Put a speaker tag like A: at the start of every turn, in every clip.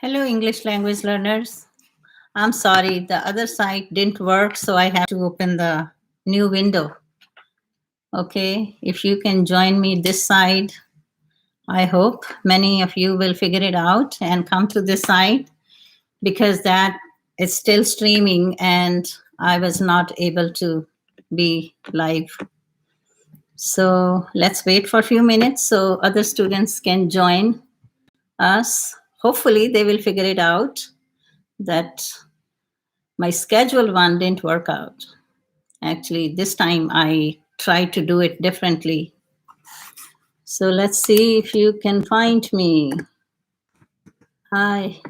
A: Hello, English language learners. I'm sorry, the other side didn't work, so I have to open the new window. Okay, if you can join me this side, I hope many of you will figure it out and come to this side because that is still streaming and I was not able to be live. So let's wait for a few minutes so other students can join us. Hopefully, they will figure it out that my scheduled one didn't work out. Actually, this time I tried to do it differently. So let's see if you can find me. Hi.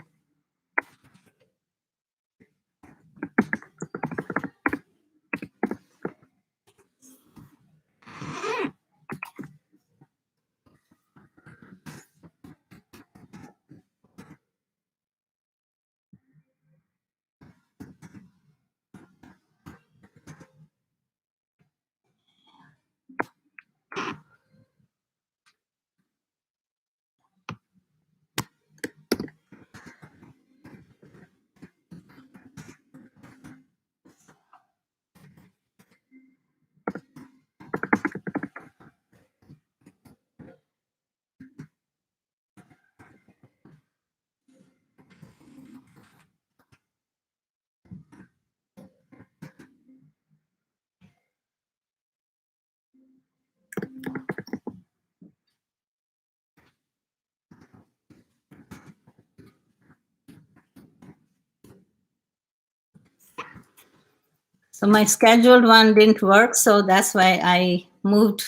A: So my scheduled one didn't work, so that's why I moved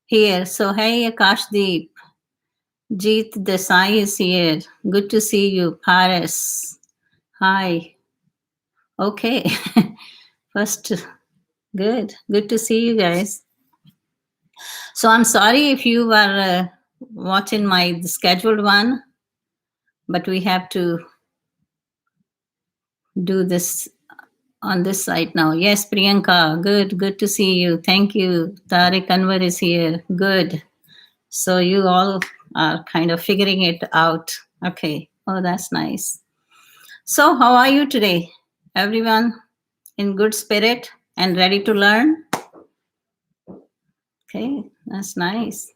A: here. So hey, Akashdeep, Jeet Desai is here. Good to see you, Paris. Hi. Okay. First, good to see you guys. So I'm sorry if you were watching my scheduled one, but we have to do this on this side now. Yes, Priyanka, good to see you. Thank you. Tariq Anwar is here. Good. So you all are kind of figuring it out. Okay. Oh, that's nice. So how are you today? Everyone in good spirit and ready to learn? Okay, that's nice.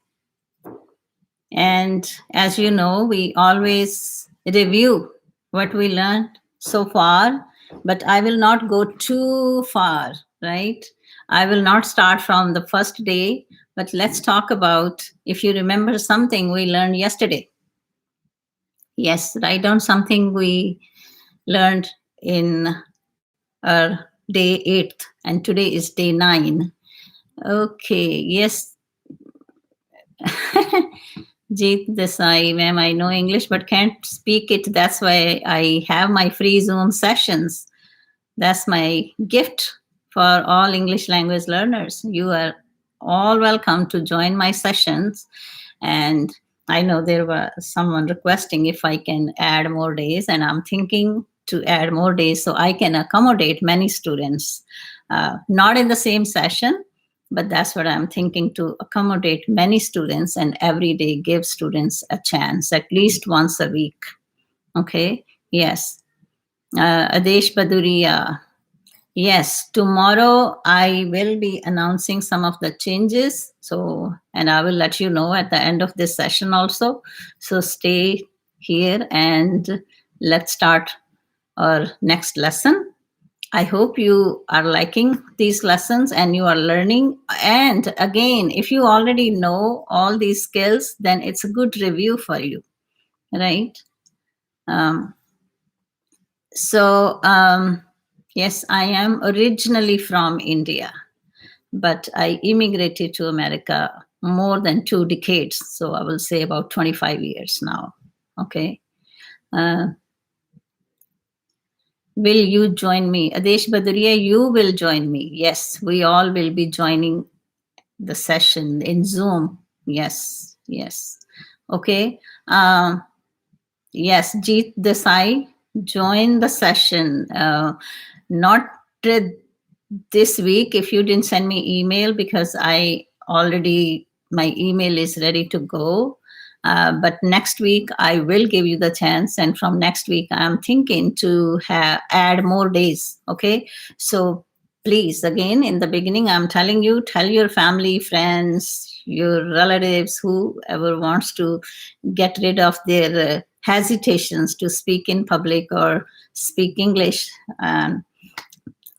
A: And as you know, we always review what we learned so far, but I will not go too far, right? I will not start from the first day, but let's talk about if you remember something we learned yesterday. Yes, write down something we learned in our day 8th, and today is day 9. Okay, yes. Jeet Desai, ma'am, I know English but can't speak it. That's why I have my free Zoom sessions. That's my gift for all English language learners. You are all welcome to join my sessions. And I know there was someone requesting if I can add more days, and I'm thinking to add more days so I can accommodate many students. Not in the same session, but that's what I'm thinking, to accommodate many students and every day give students a chance, at least once a week. Okay, yes. Adesh Baduria. Yes, tomorrow I will be announcing some of the changes. So, and I will let you know at the end of this session also. So stay here and let's start our next lesson. I hope you are liking these lessons and you are learning. And again, if you already know all these skills, then it's a good review for you, right? Yes, I am originally from India, but I immigrated to America more than 2 decades. So I will say about 25 years now. Okay. Will you join me? Adesh Baduria, you will join me. Yes, we all will be joining the session in Zoom. Yes, yes. Okay. Yes, Jeet Desai, join the session. Not this week if you didn't send me email, because I already, my email is ready to go. But next week, I will give you the chance. And from next week, I'm thinking to add more days. Okay. So please, again, in the beginning, I'm telling you, tell your family, friends, your relatives, whoever wants to get rid of their hesitations to speak in public or speak English. I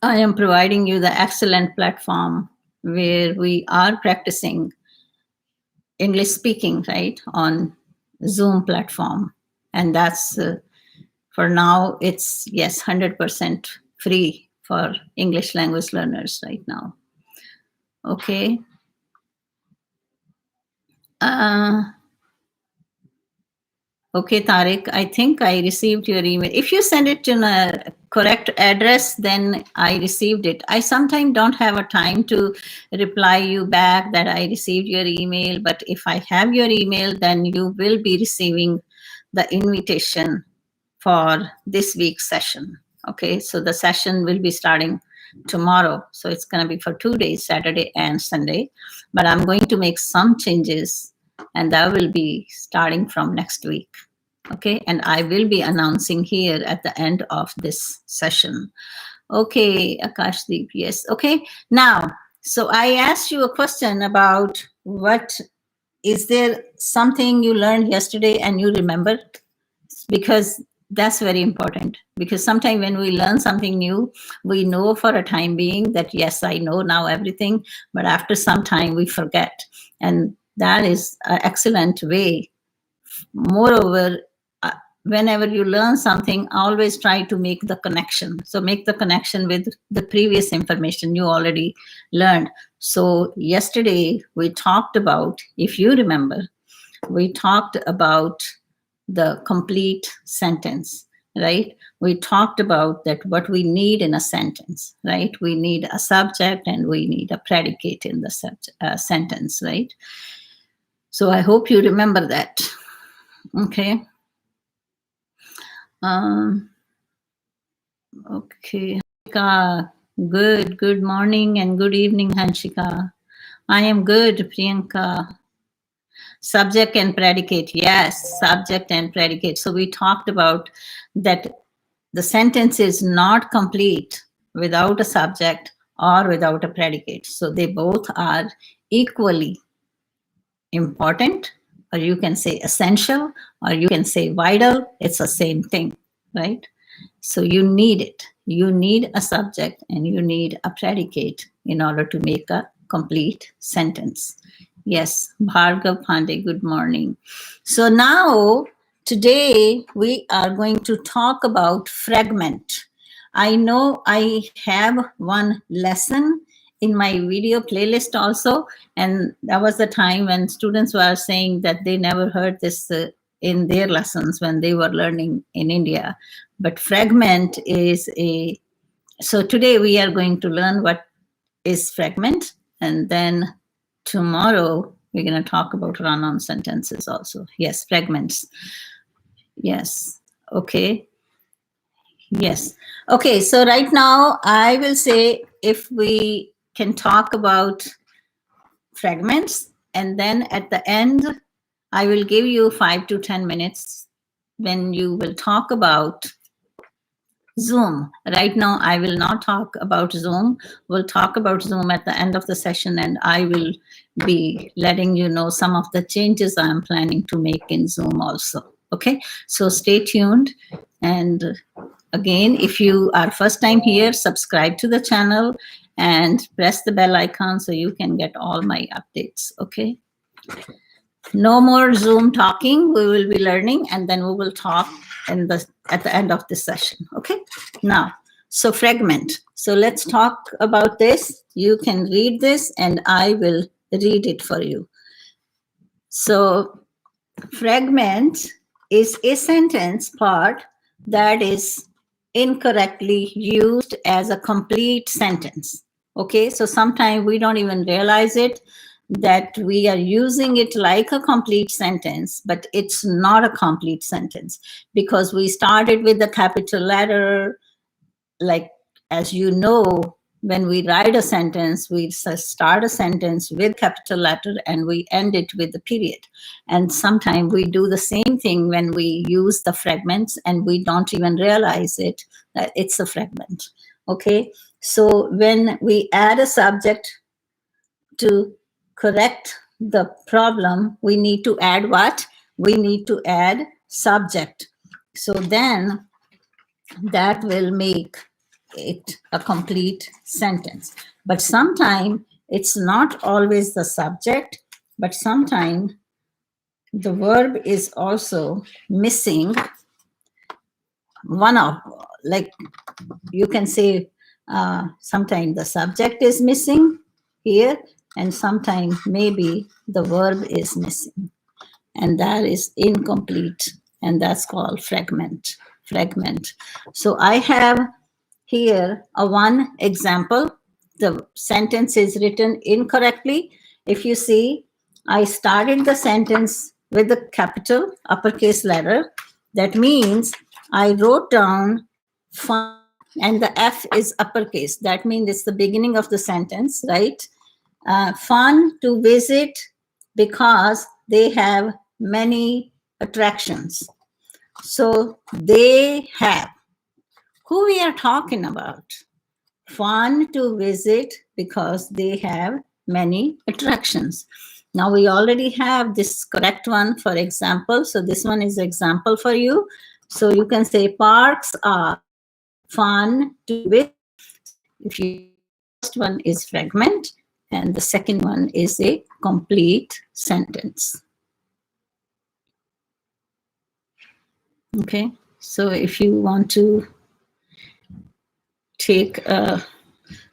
A: am providing you the excellent platform where we are practicing English speaking, right, on Zoom platform. And that's, for now, it's, yes, 100% free for English language learners right now. Okay. Okay, Tariq, I think I received your email. If you send it to the correct address, then I received it. I sometimes don't have a time to reply you back that I received your email, but if I have your email, then you will be receiving the invitation for this week's session. Okay, so the session will be starting tomorrow. So it's going to be for 2 days, Saturday and Sunday, but I'm going to make some changes and that will be starting from next week. Okay, and I will be announcing here at the end of this session. Okay, Akashdeep, yes. Okay, now, so I asked you a question about is there something you learned yesterday and you remember? Because that's very important, because sometimes when we learn something new, we know for a time being that, yes, I know now everything, but after some time we forget. And that is an excellent way. Moreover, whenever you learn something, always try to make the connection. So make the connection with the previous information you already learned. So yesterday we talked about, if you remember, we talked about the complete sentence, right? We talked about that what we need in a sentence, right? We need a subject and we need a predicate in the sentence, right? So I hope you remember that. Okay. Okay. Good morning and good evening, Hanshika. I am good, Priyanka. Subject and predicate. Yes, subject and predicate. So we talked about that the sentence is not complete without a subject or without a predicate. So they both are equally important, or you can say essential, or you can say vital. It's the same thing, right? So you need it. You need a subject and you need a predicate in order to make a complete sentence. Yes, Bhargav Pandey, good morning. So now, today we are going to talk about fragment. I know I have one lesson in my video playlist also, and that was the time when students were saying that they never heard this in their lessons when they were learning in India. But fragment is so today we are going to learn what is fragment, and then tomorrow we're going to talk about run-on sentences also. Yes, fragments. Yes. Okay. Yes. Okay, so right now I will say if we can talk about fragments, and then at the end I will give you 5 to 10 minutes when you will talk about Zoom. Right now I will not talk about Zoom. We'll talk about Zoom at the end of the session, and I will be letting you know some of the changes I'm planning to make in Zoom also. Okay, so stay tuned. And again, if you are first time here, subscribe to the channel and press the bell icon so you can get all my updates. Okay. No more Zoom talking. We will be learning, and then we will talk at the end of this session. Okay. Now, so fragment. So let's talk about this. You can read this, and I will read it for you. So fragment is a sentence part that is incorrectly used as a complete sentence. Okay, so sometimes we don't even realize it, that we are using it like a complete sentence, but it's not a complete sentence because we started with the capital letter, like, as you know, when we write a sentence, we start a sentence with capital letter and we end it with the period. And sometimes we do the same thing when we use the fragments and we don't even realize it, that it's a fragment. Okay, so when we add a subject to correct the problem, we need to add what? We need to add subject. So then that will make it a complete sentence. But sometimes it's not always the subject, but sometimes the verb is also missing one of, like you can say, sometimes the subject is missing here, and sometimes maybe the verb is missing, and that is incomplete, and that's called fragment. So I have here a one example. The sentence is written incorrectly. If you see, I started the sentence with the capital uppercase letter. That means I wrote down fun, and the F is uppercase. That means it's the beginning of the sentence, right? Fun to visit because they have many attractions. So they have. Who we are talking about? Fun to visit because they have many attractions. Now we already have this correct one, for example. So this one is example for you. So you can say parks are fun to visit. If you, first one is fragment and the second one is a complete sentence. Okay, so if you want to take a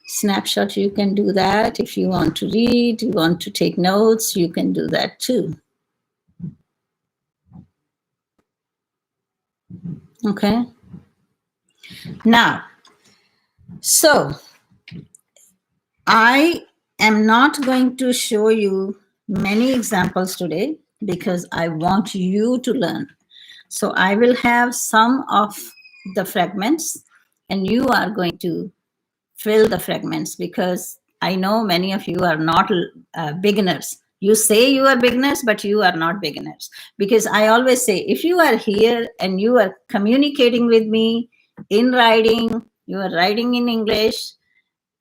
A: snapshot, you can do that. If you want to read, you want to take notes, you can do that too. Okay. Now, so I am not going to show you many examples today because I want you to learn. So I will have some of the fragments and you are going to fill the fragments because I know many of you are not beginners. You say you are beginners, but you are not beginners. Because I always say, if you are here and you are communicating with me in writing, you are writing in English,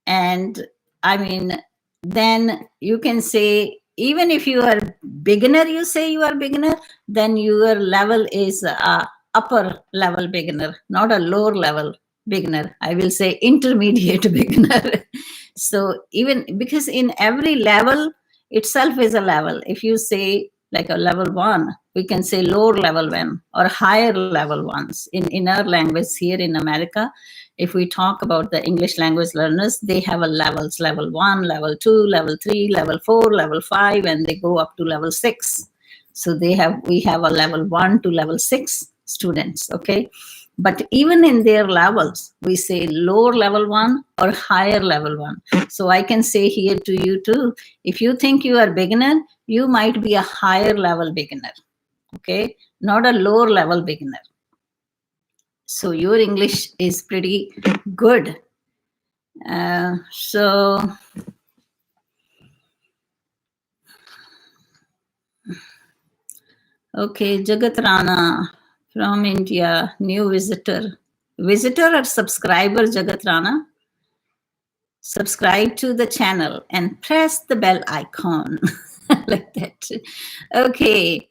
A: and I mean, then you can say, even if you are beginner, you say you are beginner, then your level is upper level beginner, not a lower level beginner. I will say intermediate beginner. So even because in every level itself is a level. If you say like a level one, we can say lower level one or higher level ones. In our language here in America, if we talk about the English language learners, they have a levels, level 1, level 2, level 3, level 4, level 5, and they go up to level 6. So we have a level 1 to level 6 students, okay? But even in their levels, we say lower level 1 or higher level 1. So I can say here to you too, if you think you are beginner, you might be a higher level beginner, okay? Not a lower level beginner. So your English is pretty good. Okay, Jagat Rana from India, new visitor. Visitor or subscriber, Jagat Rana? Subscribe to the channel and press the bell icon like that. Okay.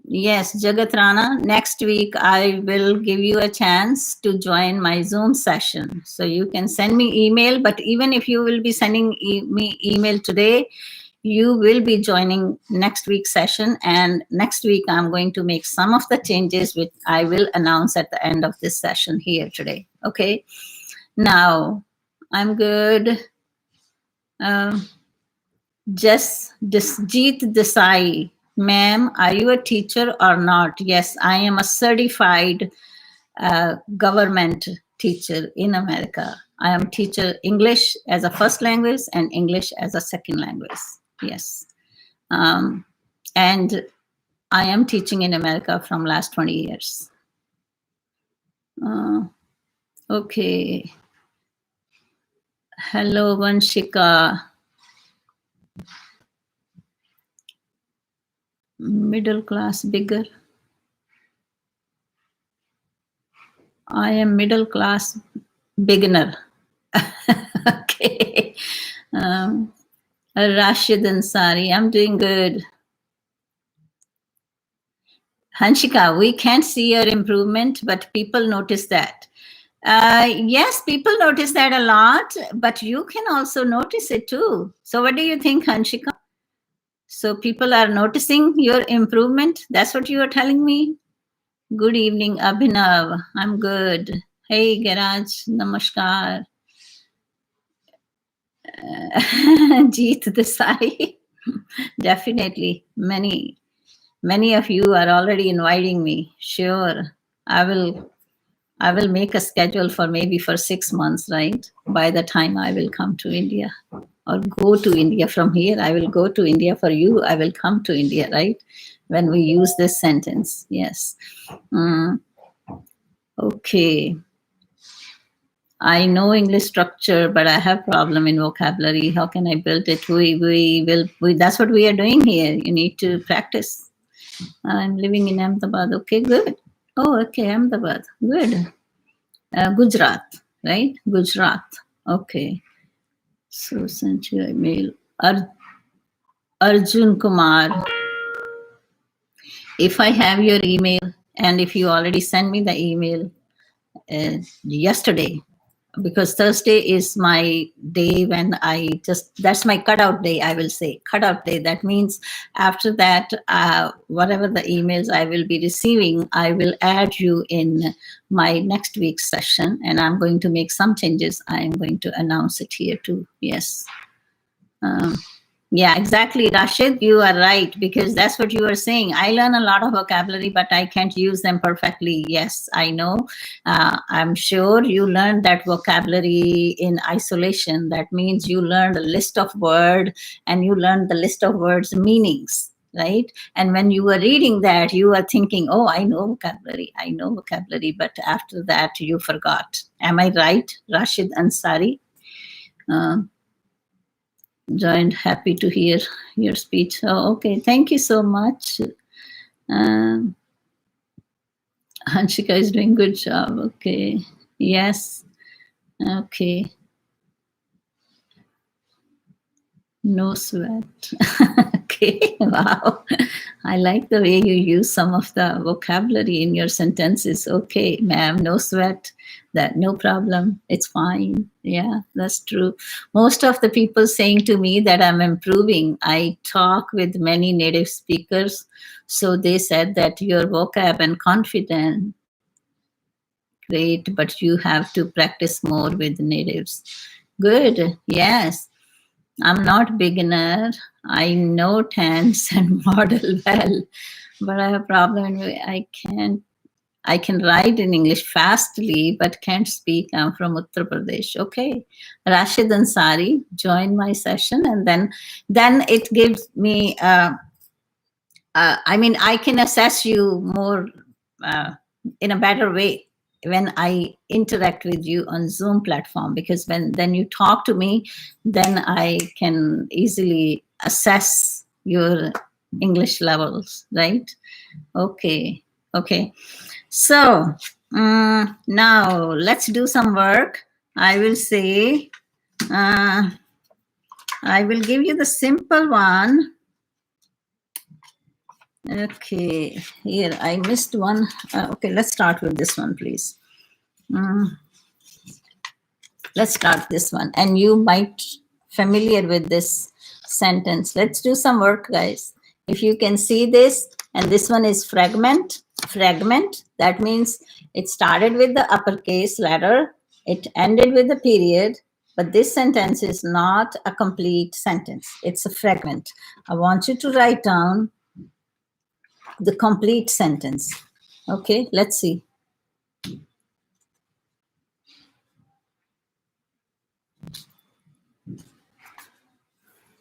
A: Yes, Jagat Rana, next week I will give you a chance to join my Zoom session. So you can send me email, but even if you will be sending me email today, you will be joining next week's session. And next week I'm going to make some of the changes which I will announce at the end of this session here today. Okay. Now, I'm good. Jeet Desai. Ma'am, are you a teacher or not? Yes, I am a certified government teacher in America. I am teacher English as a first language and English as a second language. Yes. And I am teaching in America from last 20 years. Okay. Hello, Vanshika. Middle class bigger. I am middle class beginner. Okay. Rashid Ansari, I'm doing good. Hanshika, we can't see your improvement, but people notice that. Yes, people notice that a lot, but you can also notice it too. So, what do you think, Hanshika? So, people are noticing your improvement? That's what you are telling me? Good evening, Abhinav. I'm good. Hey, Garaj, namaskar. Jeet Desai. Definitely. Many of you are already inviting me. Sure. I will make a schedule for maybe for 6 months, right? By the time I will come to India or go to India from here, I will go to India for you. I will come to India, right? When we use this sentence. Yes. Okay. I know English structure, but I have problem in vocabulary. How can I build it? That's what we are doing here. You need to practice. I'm living in Ahmedabad. Okay, good. Oh, okay, Ahmedabad. Good. Gujarat, right? Gujarat. Okay. So sent you email. Arjun Kumar. If I have your email and if you already sent me the email yesterday, because Thursday is my day when that's my cutout day, I will say. Cutout day. That means after that, whatever the emails I will be receiving, I will add you in my next week's session and I'm going to make some changes. I'm going to announce it here too. Yes. Yeah, exactly, Rashid. You are right because that's what you were saying. I learn a lot of vocabulary, but I can't use them perfectly. Yes, I know. I'm sure you learned that vocabulary in isolation. That means you learned a list of words and you learned the list of words meanings, right? And when you were reading that, you were thinking, "Oh, I know vocabulary," but after that, you forgot. Am I right, Rashid Ansari? Uh, Joined. Happy to hear your speech. Oh, okay. Thank you so much. Hanshika is doing good job. Okay. Yes. Okay. No sweat. Okay. Wow. I like the way you use some of the vocabulary in your sentences. Okay, ma'am, no sweat. That no problem. It's fine. Yeah, that's true. Most of the people saying to me that I'm improving. I talk with many native speakers. So they said that your vocab and confidence great, but you have to practice more with natives. Good. Yes. I'm not beginner. I know tense and model well, but I have a problem. I can write in English fastly, but can't speak. I'm from Uttar Pradesh. Okay, Rashid Ansari, join my session, and then it gives me. I mean, I can assess you more uh, in a better way when I interact with you on Zoom platform, because when then you talk to me, then I can easily assess your English levels, right? Okay, okay. So now let's do some work. I will say, I will give you the simple one. Okay, here I missed one. Okay, let's start with this one, please. Let's start this one. And you might familiar with this sentence. Let's do some work, guys. If you can see this, and this one is fragment. Fragment, that means it started with the uppercase letter, it ended with a period, but this sentence is not a complete sentence. It's a fragment. I want you to write down the complete sentence. Okay, let's see.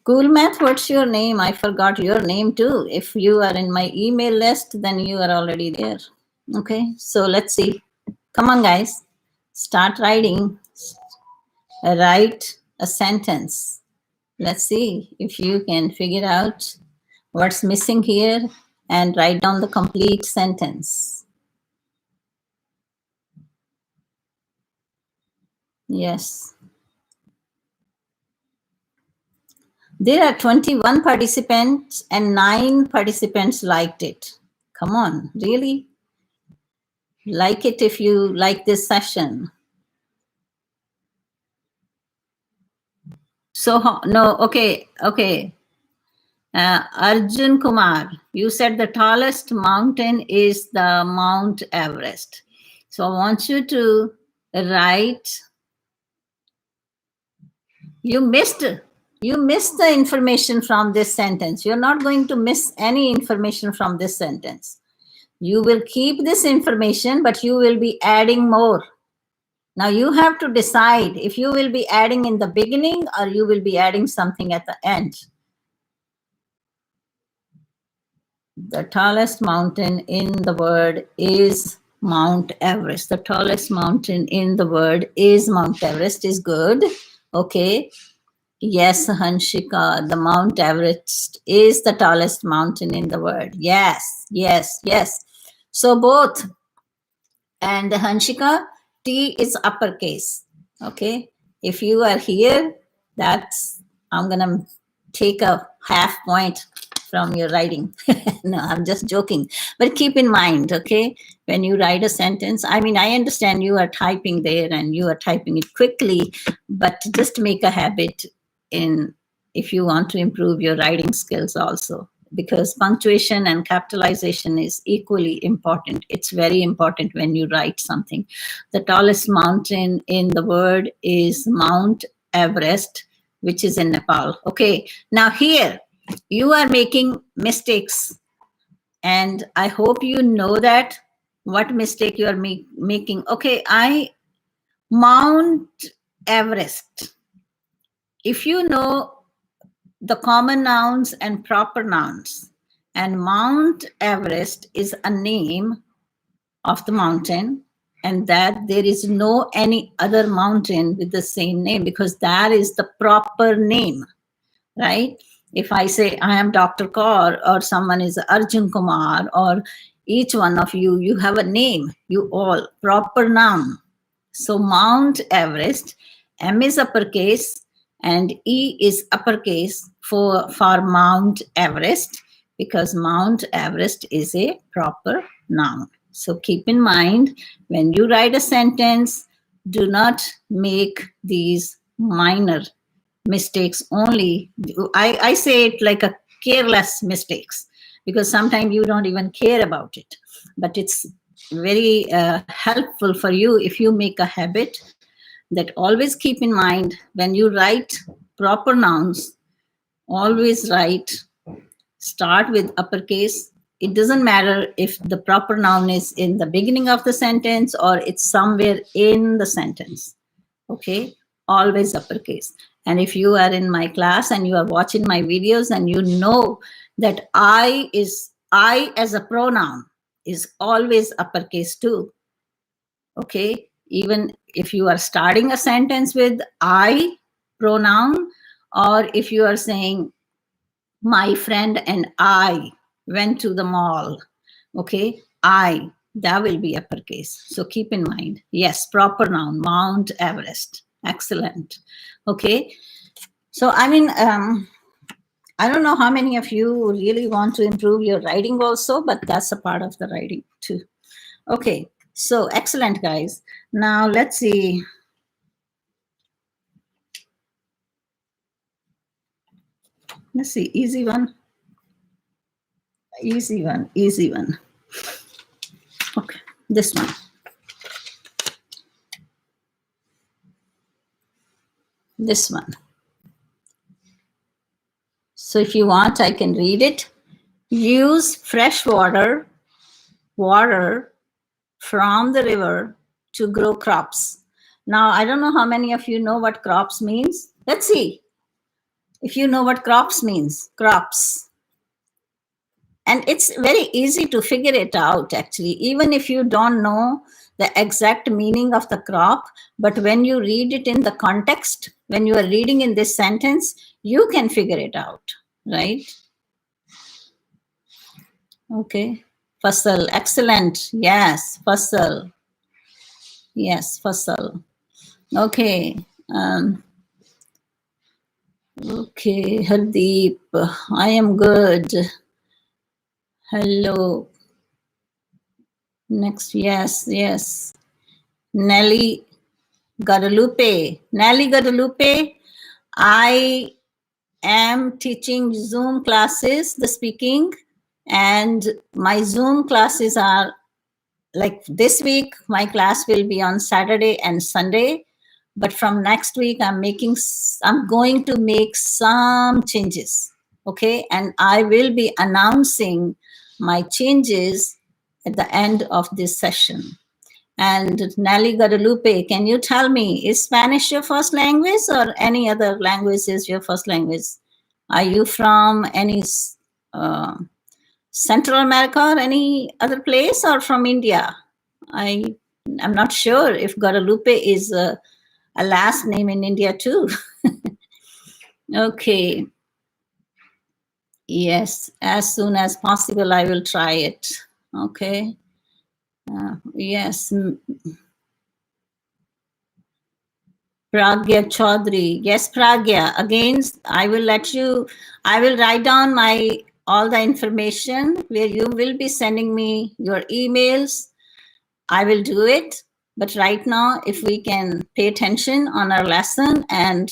A: Cool Math, what's your name? I forgot your name too. If you are in my email list, then you are already there. Okay, so let's see. Come on, guys. Start writing. Write a sentence. Let's see if you can figure out what's missing here and write down the complete sentence. Yes. There are 21 participants and 9 participants liked it. Come on, really? Like it if you like this session. So, no, okay. Arjun Kumar, you said the tallest mountain is the Mount Everest. So I want you to write, you missed the information from this sentence. You're not going to miss any information from this sentence. You will keep this information, but you will be adding more. Now you have to decide if you will be adding in the beginning or you will be adding something at the end. The tallest mountain in the world is Mount Everest. The tallest mountain in the world is Mount Everest is good. Okay. Yes, Hanshika, the Mount Everest is the tallest mountain in the world. Yes. So both. And Hanshika, T is uppercase. Okay. If you are here, I'm going to take a half point from your writing. No, I'm just joking. But keep in mind, okay, when you write a sentence, I mean, I understand you are typing there and you are typing it quickly, but just make a habit if you want to improve your writing skills also, because punctuation and capitalization is equally important. It's very important when you write something. The tallest mountain in the world is Mount Everest, which is in Nepal. Okay, now here you are making mistakes, and I hope you know that what mistake you are making. Okay, Mount Everest. If you know the common nouns and proper nouns, and Mount Everest is a name of the mountain, and that there is no any other mountain with the same name, because that is the proper name, right? If I say I am Dr. Kaur, or someone is Arjun Kumar, or each one of you, you have a name, you all, proper noun. So Mount Everest, M is uppercase and E is uppercase for Mount Everest, because Mount Everest is a proper noun. So keep in mind, when you write a sentence, do not make these minor mistakes only. I say it like a careless mistakes, because sometimes you don't even care about it. But it's very helpful for you if you make a habit that always keep in mind, when you write proper nouns, always start with uppercase. It doesn't matter if the proper noun is in the beginning of the sentence or it's somewhere in the sentence. Okay, always uppercase. And if you are in my class and you are watching my videos, and you know that I as a pronoun is always uppercase too. Okay, even if you are starting a sentence with I pronoun, or if you are saying my friend and I went to the mall, okay, that will be uppercase. So keep in mind, yes, proper noun, Mount Everest. Excellent. Okay, so I mean, I don't know how many of you really want to improve your writing also, but that's a part of the writing too. Okay, so excellent, guys. Now let's see. Let's see, easy one. Okay, this one. This one. So if you want, I can read it. Use fresh water from the river to grow crops. Now, I don't know how many of you know what crops means. Let's see if you know what crops means. Crops. And it's very easy to figure it out, actually, even if you don't know the exact meaning of the crop. But when you read it in the context, when you are reading in this sentence, you can figure it out, right? Okay. Fasal, excellent. Yes, fasal. Yes, fasal. Okay. Okay, Hardeep, I am good. Hello. Next, yes. Nelly Guadalupe. Nelly Guadalupe, I am teaching Zoom classes, the speaking, and my Zoom classes are like this week, my class will be on Saturday and Sunday. But from next week, I'm going to make some changes. Okay. And I will be announcing my changes at the end of this session. And Nelly Guadalupe, can you tell me, is Spanish your first language or any other language is your first language? Are you from any Central America or any other place, or from India? I'm not sure if Guadalupe is a last name in India too. Okay. Yes, as soon as possible, I will try it. Okay. Yes. Pragya Chaudhary. Yes, Pragya. Again, I will write down all the information where you will be sending me your emails. I will do it. But right now, if we can pay attention on our lesson and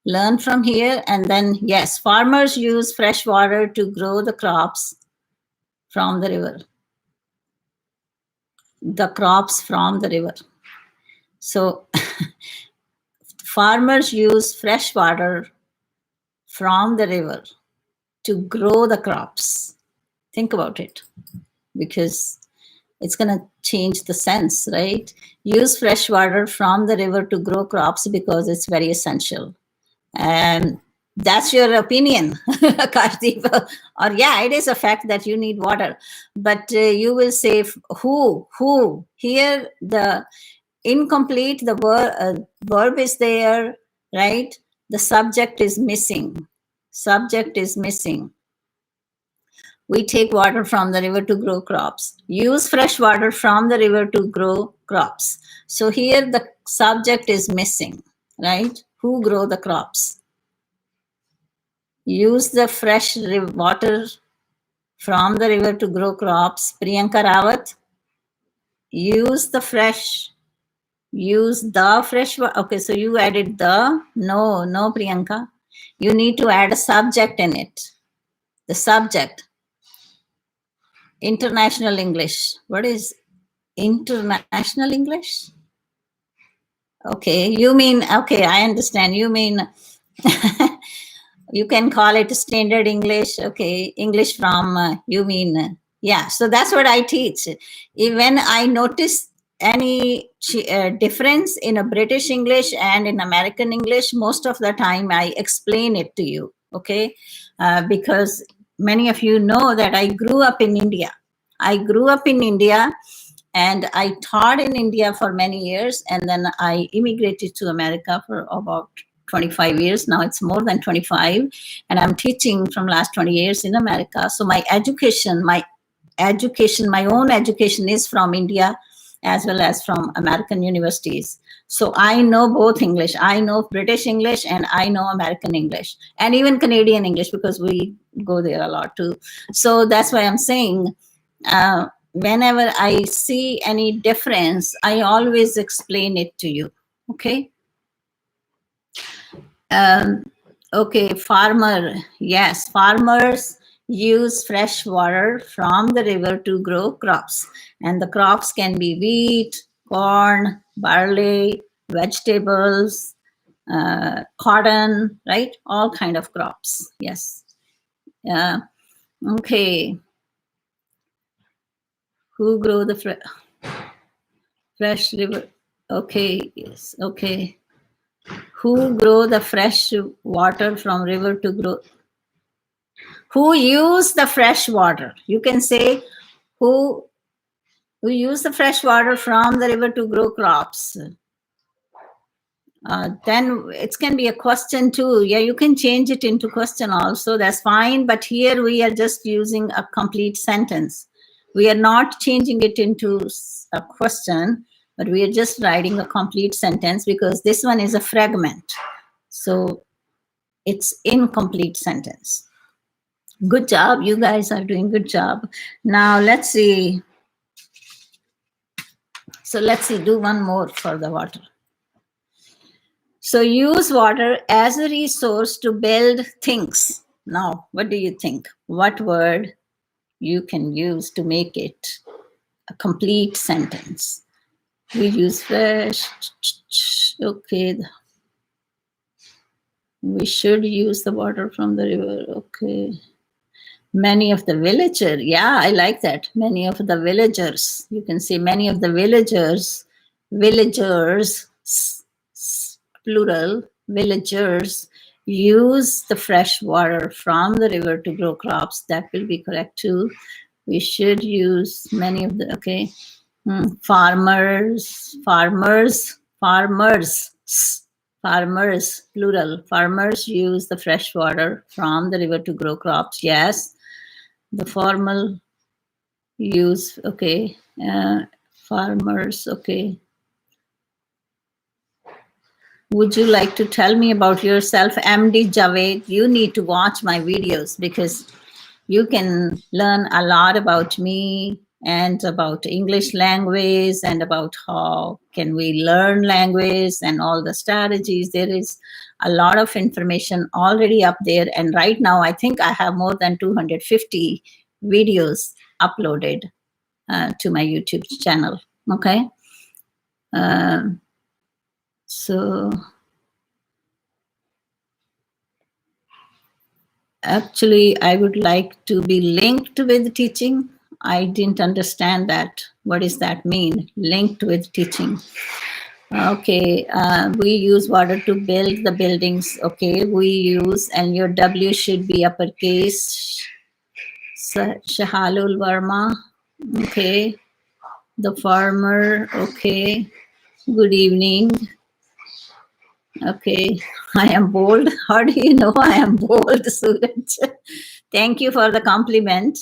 A: learn from here, and then, yes, farmers use fresh water to grow the crops from the river. The crops from the river. So farmers use fresh water from the river to grow the crops. Think about it, because it's going to change the sense, right? Use fresh water from the river to grow crops because it's very essential. And that's your opinion, Kardeep. Or yeah, it is a fact that you need water. But you will say who. Here the incomplete, the verb is there, right? The subject is missing. Subject is missing. We take water from the river to grow crops. Use fresh water from the river to grow crops. So here the subject is missing, right? Who grow the crops? Use the fresh water from the river to grow crops. Priyanka Rawat, use the fresh water. Okay, so you added the. No, Priyanka. You need to add a subject in it. The subject. International English. What is international English? Okay, you mean, okay, I understand. You mean, you can call it standard English. Okay, English from, you mean, yeah. So that's what I teach. When I notice any difference in a British English and in American English, most of the time I explain it to you, okay? Because many of you know that I grew up in India. And I taught in India for many years, and then I immigrated to America for about 25 years. Now it's more than 25, and I'm teaching from last 20 years in America. So my own education is from India as well as from American universities. So I know both English. I know British English and I know American English and even Canadian English, because we go there a lot too. So that's why I'm saying, whenever I see any difference, I always explain it to you. Okay. Okay, farmer. Yes, farmers use fresh water from the river to grow crops. And the crops can be wheat, corn, barley, vegetables, cotton, right? All kind of crops. Yes. Okay. Who grow the fresh river? Okay, yes, okay. Who grow the fresh water from river to grow? Who use the fresh water? You can say who use the fresh water from the river to grow crops. Then it can be a question too. Yeah, you can change it into question also. That's fine. But here we are just using a complete sentence. We are not changing it into a question, but we are just writing a complete sentence because this one is a fragment. So it's incomplete sentence. Good job. You guys are doing good job. Now let's see. So let's see, do one more for the water. So use water as a resource to build things. Now, what do you think? What word you can use to make it a complete sentence? We use fresh. Okay. We should use the water from the river. Okay. Many of the villagers. Yeah, I like that. Many of the villagers. You can say many of the villagers, plural, villagers use the fresh water from the river to grow crops. That will be correct too. We should use many of the, okay. Farmers, plural. Farmers use the fresh water from the river to grow crops. Yes. The formal use, okay. Farmers, okay. Would you like to tell me about yourself, MD Javed? You need to watch my videos because you can learn a lot about me and about English language and about how can we learn language and all the strategies. There is a lot of information already up there. And right now, I think I have more than 250 videos uploaded to my YouTube channel. Okay. So actually, I would like to be linked with teaching. I didn't understand that. What does that mean? Linked with teaching. Okay, we use water to build the buildings. Okay, we use, and your W should be uppercase. Shahalul Verma. Okay. The farmer. Okay. Good evening. Okay, I am bold. How do you know I am bold, Suraj? Thank you for the compliment.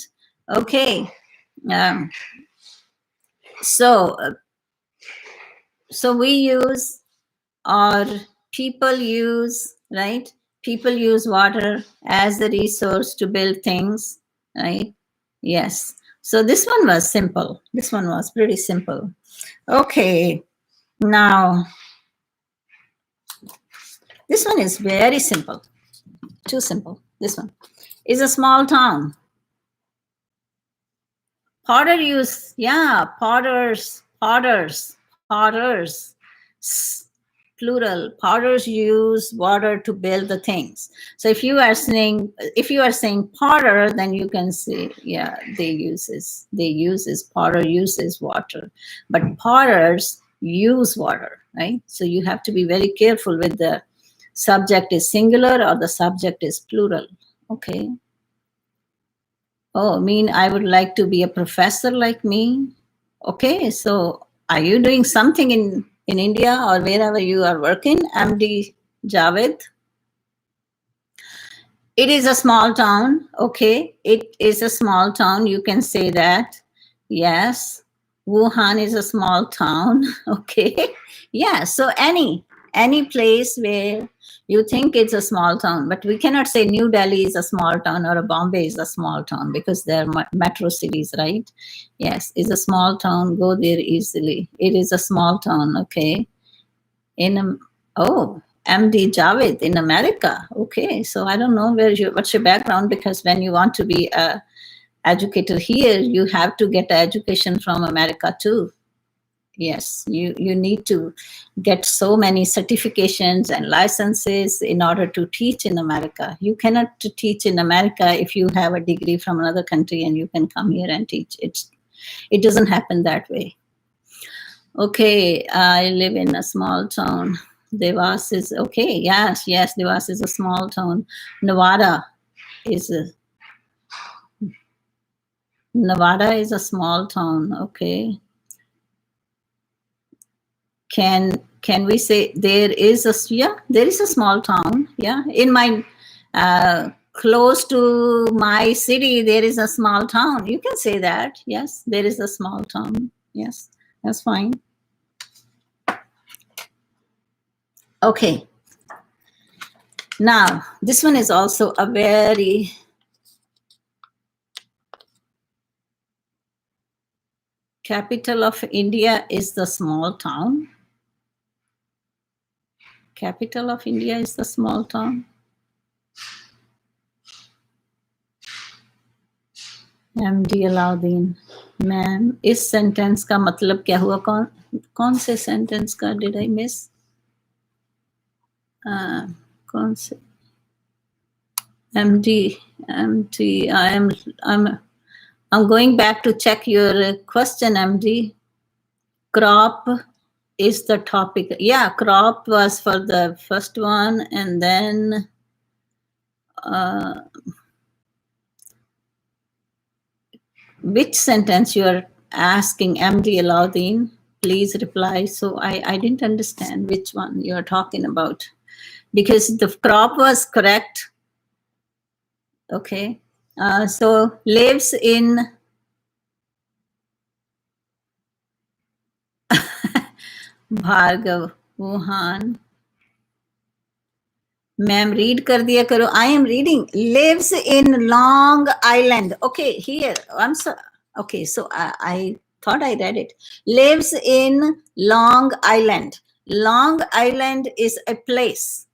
A: Okay. So we use, or people use, right? People use water as a resource to build things, right? Yes. So this one was simple. This one was pretty simple. Okay. Now, this one is very simple. Too simple. This one is a small town. Potter use, yeah, potters, plural. Potters use water to build the things. So if you are saying potter, then you can say, yeah, they uses potter uses water, but potters use water, right? So you have to be very careful with the subject is singular or the subject is plural. Okay. Oh, I mean, I would like to be a professor like me. Okay, so are you doing something in India or wherever you are working, MD Javed? It is a small town. Okay, it is a small town. You can say that. Yes, Wuhan is a small town. Okay, yeah, so any place where you think it's a small town, but we cannot say New Delhi is a small town or a Bombay is a small town because they're metro cities, right? Yes, it's a small town. Go there easily. It is a small town. Okay. MD Javed in America. Okay, so I don't know what's your background, because when you want to be a educator here, you have to get education from America too. Yes, you need to get so many certifications and licenses in order to teach in America. You cannot teach in America if you have a degree from another country and you can come here and teach. It doesn't happen that way. Okay, I live in a small town. Devas is okay. Yes, Devas is a small town. Nevada is Nevada is a small town. Okay. Can we say there is a, yeah, there is a small town. Yeah, in my close to my city there is a small town. You can say that. Yes, there is a small town. Yes, that's fine. Okay, now this one is also a very capital of India is the small town. Capital of India is the small town. MD Alauddin ma'am, इस sentence का मतलब क्या हुआ? कौन से sentence का did I miss? कौन से? MD I'm going back to check your question, MD. Crop is the topic. Yeah, crop was for the first one, and then which sentence you are asking, MD Alauddin? Please reply. So I didn't understand which one you are talking about, because the crop was correct. Okay. So lives in Bhargav, Wuhan. Ma'am, read kar diya karo. I am reading. Lives in Long Island. Okay, here. I'm so okay. So I thought I read it. Lives in Long Island. Long Island is a place.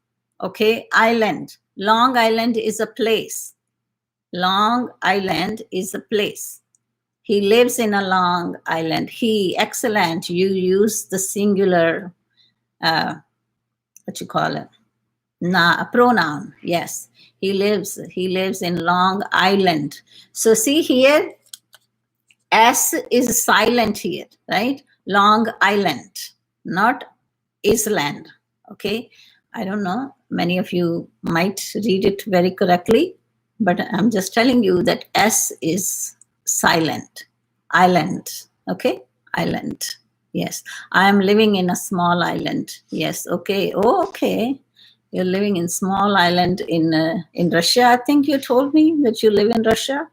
A: Okay, island. Long Island is a place. Long Island is a place. He lives in a Long Island. He, excellent. You use the singular, what you call it? A pronoun. Yes, he lives in Long Island. So see here, S is silent here, right? Long Island, not Island. Okay, I don't know, many of you might read it very correctly, but I'm just telling you that S is silent. Island. Okay, island. Yes, I am living in a small island. Yes. Okay. Oh, okay. You're living in small island in Russia. I think you told me that you live in Russia.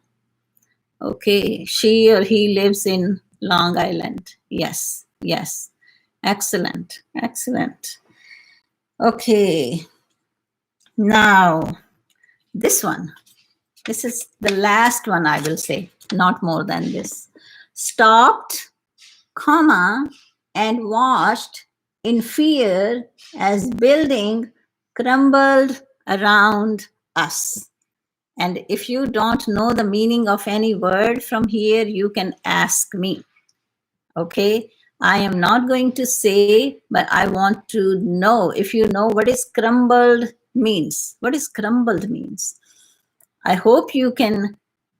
A: Okay, she or he lives in Long Island. Yes, yes. Excellent, excellent. Okay, now this one. This is the last one I will say, not more than this. Stopped, comma, and watched in fear as building crumbled around us. And if you don't know the meaning of any word from here, you can ask me. Okay, I am not going to say, but I want to know if you know what is crumbled means. What is crumbled means? I hope you can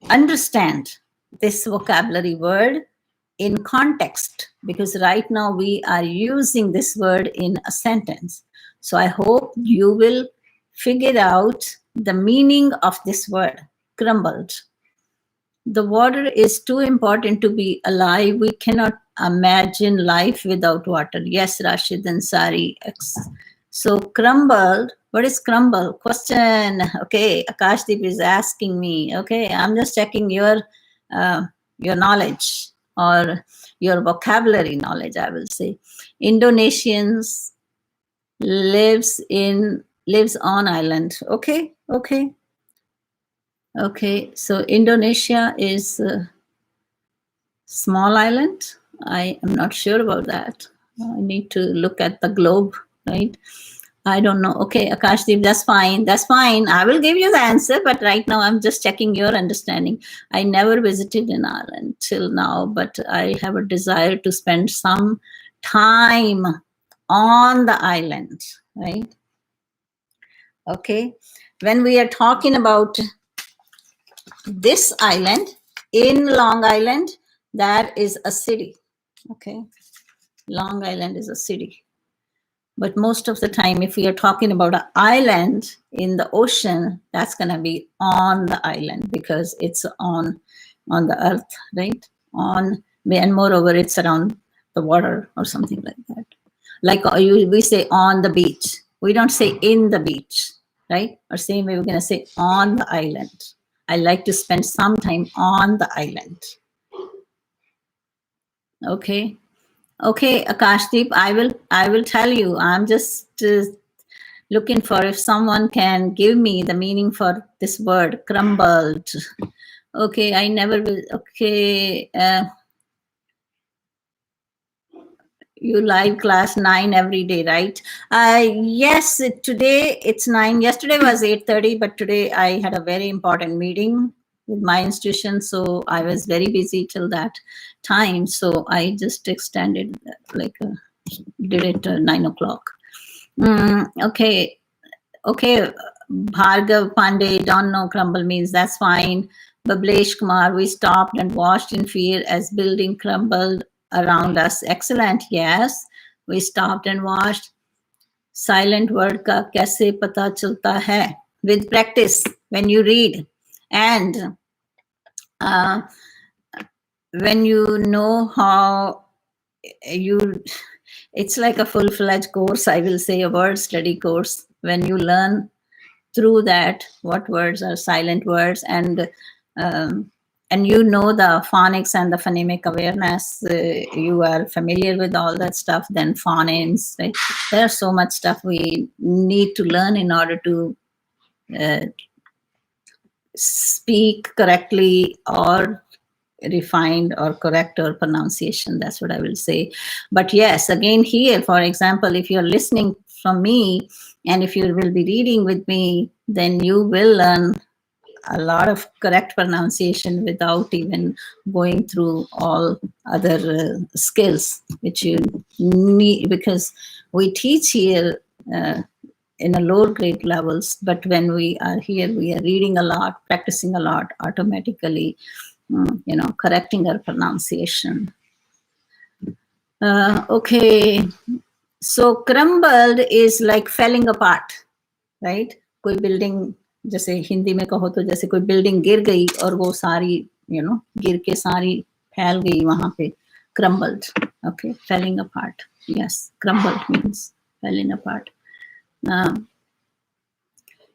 A: understand this vocabulary word in context, because right now we are using this word in a sentence. So I hope you will figure out the meaning of this word, crumbled. The water is too important to be alive. We cannot imagine life without water. Yes, Rashid Ansari. So crumbled, what is crumble? Question. Okay, Akashdeep is asking me. Okay, I'm just checking your knowledge or your vocabulary knowledge, I will say. Indonesians lives on island. Okay, okay. Okay, so Indonesia is a small island. I am not sure about that. I need to look at the globe, right? I don't know. Okay, Akashdeep, that's fine. That's fine. I will give you the answer, but right now I'm just checking your understanding. I never visited an island till now, but I have a desire to spend some time on the island, right? Okay, when we are talking about this island in Long Island, that is a city. Okay, Long Island is a city. But most of the time, if we are talking about an island in the ocean, that's going to be on the island because it's on on the earth, right? On, and moreover, it's around the water or something like that. Like we say on the beach. We don't say in the beach, right? Or same way we're going to say on the island. I like to spend some time on the island. Okay. Okay, Akashdeep, I will tell you. I'm just looking for if someone can give me the meaning for this word, crumbled. Okay, I never will. Okay, you live class 9 every day, right? Yes, today it's 9. Yesterday was 8:30, but today I had a very important meeting with my institution, so I was very busy till that time. So I just extended, did it 9 o'clock. Okay, okay. Bhargav Pandey, don't know crumble means, that's fine. Bablesh Kumar, we stopped and watched in fear as building crumbled around us. Excellent, yes. We stopped and watched. Silent word ka kaise pata chalta hai? With practice, when you read. And when you know how it's like a full-fledged course, I will say, a word study course. When you learn through that what words are silent words, and you know the phonics and the phonemic awareness, you are familiar with all that stuff, then phonemes, right? There's so much stuff we need to learn in order to speak correctly, or refined or correct or pronunciation. That's what I will say. But yes, again, here, for example, if you're listening from me and if you will be reading with me, then you will learn a lot of correct pronunciation without even going through all other skills which you need, because we teach here in a lower grade levels, but when we are here, we are reading a lot, practicing a lot, automatically correcting our pronunciation. Okay, so crumbled is like falling apart, right? कोई building, जैसे हिंदी में कहो तो जैसे कोई building गिर गई और वो सारी गिर के सारी फैल गई वहां पे, crumbled. Okay, falling apart. Yes, crumbled means falling apart.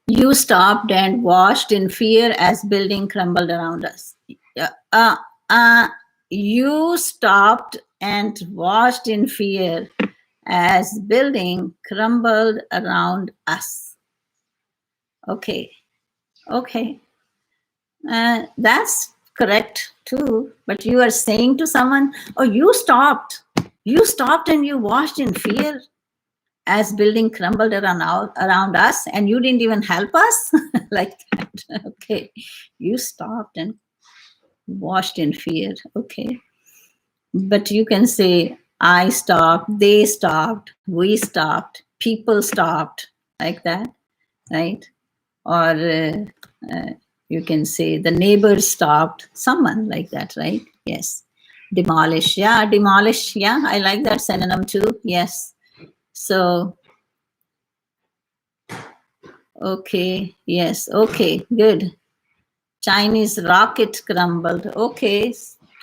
A: You stopped and watched in fear as building crumbled around us. You stopped and watched in fear as building crumbled around us. Okay, okay. That's correct too, but you are saying to someone, oh, you stopped and you watched in fear as building crumbled around us, and you didn't even help us. Like that. Okay, you stopped and watched in fear. Okay, but you can say I stopped, they stopped, we stopped, people stopped, like that, right? Or you can say the neighbors stopped, someone like that, right? Yes. Demolish, yeah, demolish, yeah, I like that synonym too. Yes. So, okay, yes, okay, good. Chinese rocket crumbled. Okay,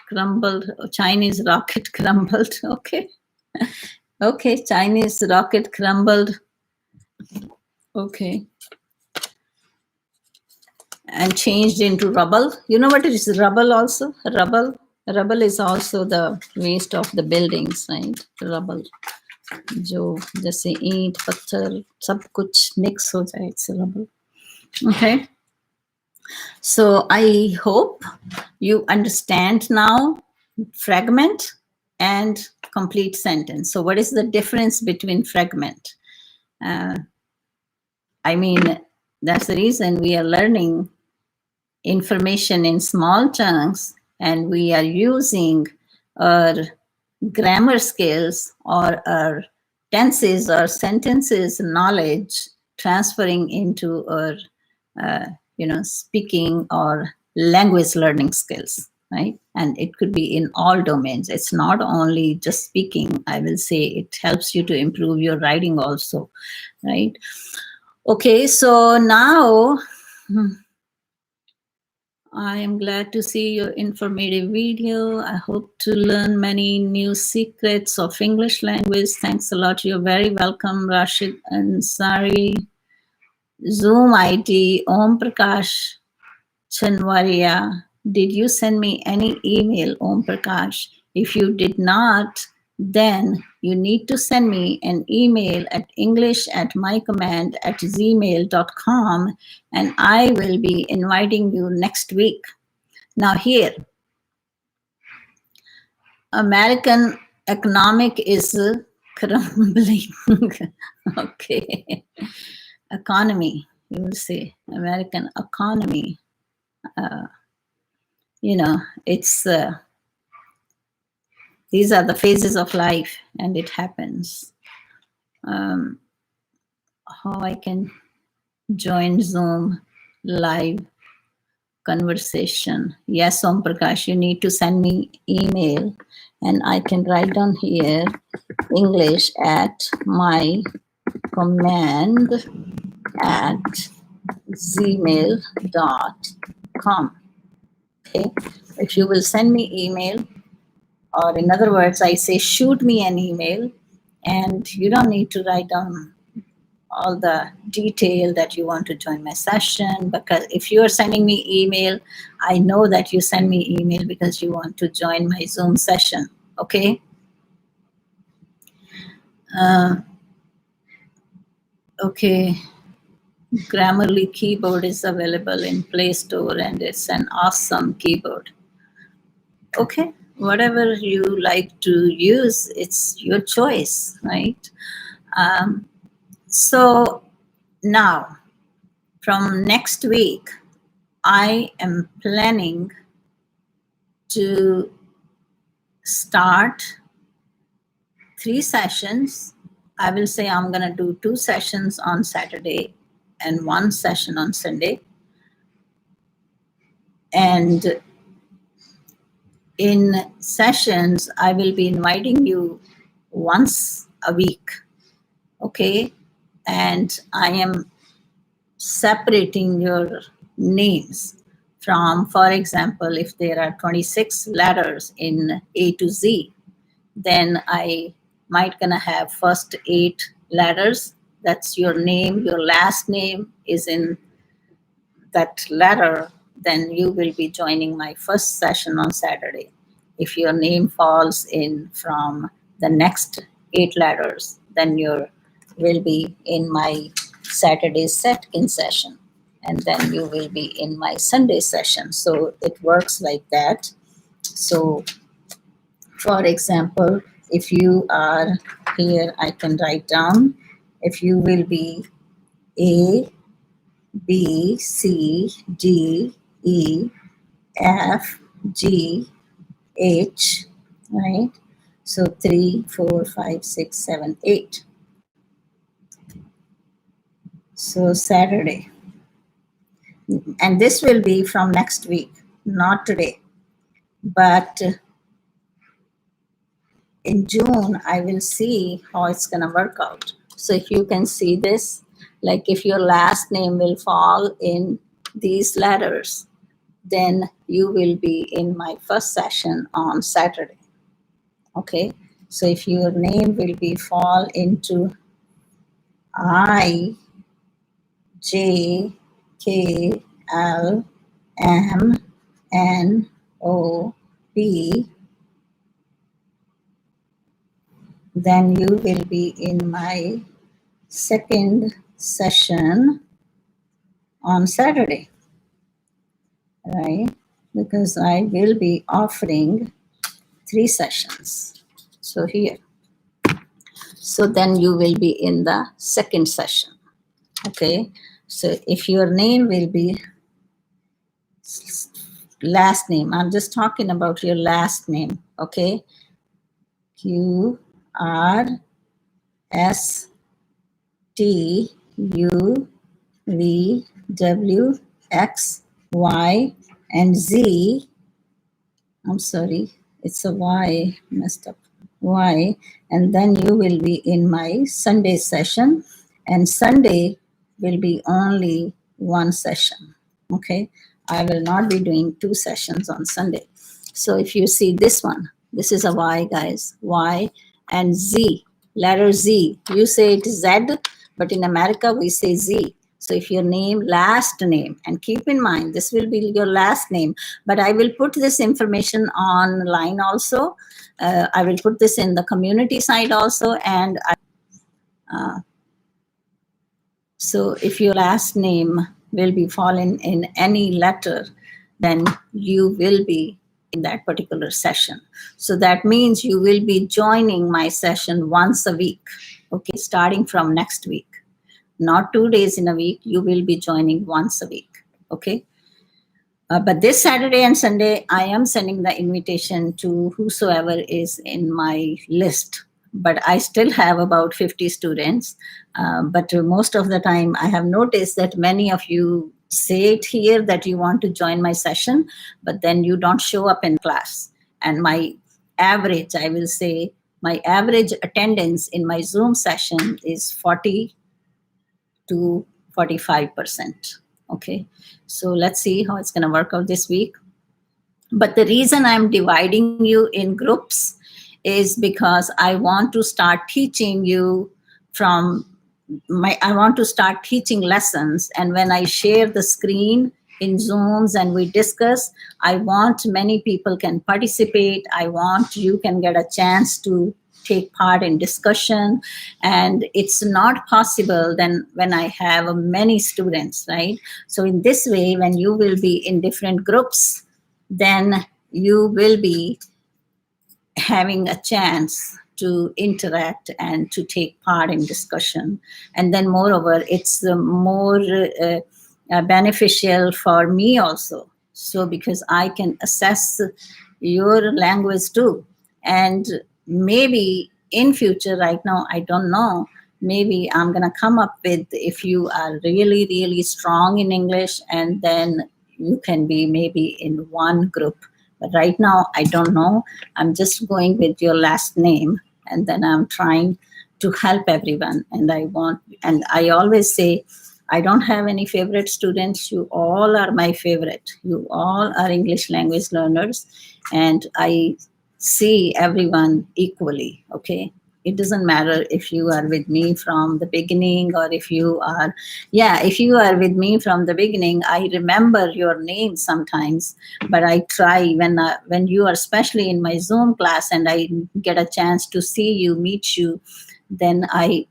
A: crumbled. Chinese rocket crumbled. Okay. Okay, Chinese rocket crumbled. Okay. And changed into rubble. You know what it is? Rubble also? Rubble. Rubble is also the waste of the buildings, right? Rubble. जो जैसे ईंट पत्थर सब कुछ mix हो जाए, it's rubble. Okay. So I hope you understand now fragment and complete sentence. So what is the difference between fragment? I mean, that's the reason we are learning information in small chunks, and we are using our grammar skills or our tenses or sentences knowledge, transferring into our speaking or language learning skills, right? And it could be in all domains. It's not only just speaking. I will say it helps you to improve your writing also, right? Okay, so now I am glad to see your informative video. I hope to learn many new secrets of English language. Thanks a lot. You're very welcome, Rashid Ansari. Zoom ID, Om Prakash Chanwaria. Did you send me any email, Om Prakash? If you did not, then you need to send me an email at english@mycommand@gmail.com, and I will be inviting you next week. Now here, American economic is crumbling. Okay. Economy, you will say, American economy. It's these are the phases of life, and it happens. How I can join Zoom live conversation? Yes, Om Prakash, you need to send me email, and I can write down here English at my command at gmail.com. Okay, if you will send me email, or in other words, I say shoot me an email, and you don't need to write down all the detail that you want to join my session, because if you are sending me email, I know that you send me email because you want to join my Zoom session. Okay. Okay. Grammarly keyboard is available in Play Store, and it's an awesome keyboard. Okay, whatever you like to use, it's your choice, right? So now, from next week, I am planning to start 3 sessions. I will say I'm going to do 2 sessions on Saturday and 1 session on Sunday. And in sessions, I will be inviting you once a week. Okay? And I am separating your names from, for example, if there are 26 letters in A to Z, then I might gonna have first 8 letters. That's your name. Your last name is in that letter. Then you will be joining my first session on Saturday. If your name falls in from the next 8 letters, then you will be in my Saturday second session, and then you will be in my Sunday session. So it works like that. So for example, if you are here, I can write down, if you will be A, B, C, D, E, F, G, H, right? So 3, 4, 5, 6, 7, 8. So Saturday. And this will be from next week, not today. But in June, I will see how it's going to work out. So if you can see this, like if your last name will fall in these letters, then you will be in my first session on Saturday. Okay, so if your name will be fall into I, J, K, L, M, N, O, P, then you will be in my second session on Saturday, right? Because I will be offering 3 sessions. So here. So then you will be in the second session. Okay. So if your name will be last name, I'm just talking about your last name. Okay. Q, R, S, T, U, V, W, X, Y, and Z. I'm sorry, it's a Y, messed up. Y, and then you will be in my Sunday session, and Sunday will be only 1 session. Okay, I will not be doing 2 sessions on Sunday. So if you see this one, this is a Y, guys, Y and Z, letter Z. You say it Z, but in America we say Z. So if your name, last name, and keep in mind, this will be your last name, but I will put this information online also. I will put this in the community side also, and so if your last name will be fallen in any letter, then you will be in that particular session. So that means you will be joining my session once a week, okay, starting from next week. Not 2 days in a week, you will be joining once a week, okay? But this Saturday and Sunday, I am sending the invitation to whosoever is in my list. But I still have about 50 students. But most of the time, I have noticed that many of you say it here that you want to join my session, but then you don't show up in class. And my average, I will say, my average attendance in my Zoom session is 40 to 45%. Okay, so let's see how it's going to work out this week. But the reason I'm dividing you in groups is because I want to start teaching you I want to start teaching lessons. And when I share the screen in Zooms and we discuss, I want many people can participate. I want you can get a chance to take part in discussion. And it's not possible then when I have many students, right? So in this way, when you will be in different groups, then you will be having a chance to interact and to take part in discussion. And then moreover, it's more beneficial for me also. So because I can assess your language too. And maybe in future, right now, I don't know, maybe I'm going to come up with, if you are really, really strong in English, and then you can be maybe in one group. But right now, I don't know. I'm just going with your last name, and then I'm trying to help everyone. And I always say, I don't have any favorite students. You all are my favorite. You all are English language learners, and I see everyone equally, okay? It doesn't matter if you are with me from the beginning, or if you are with me from the beginning, I remember your name sometimes, but I try when you are especially in my Zoom class and I get a chance to see you, meet you, then I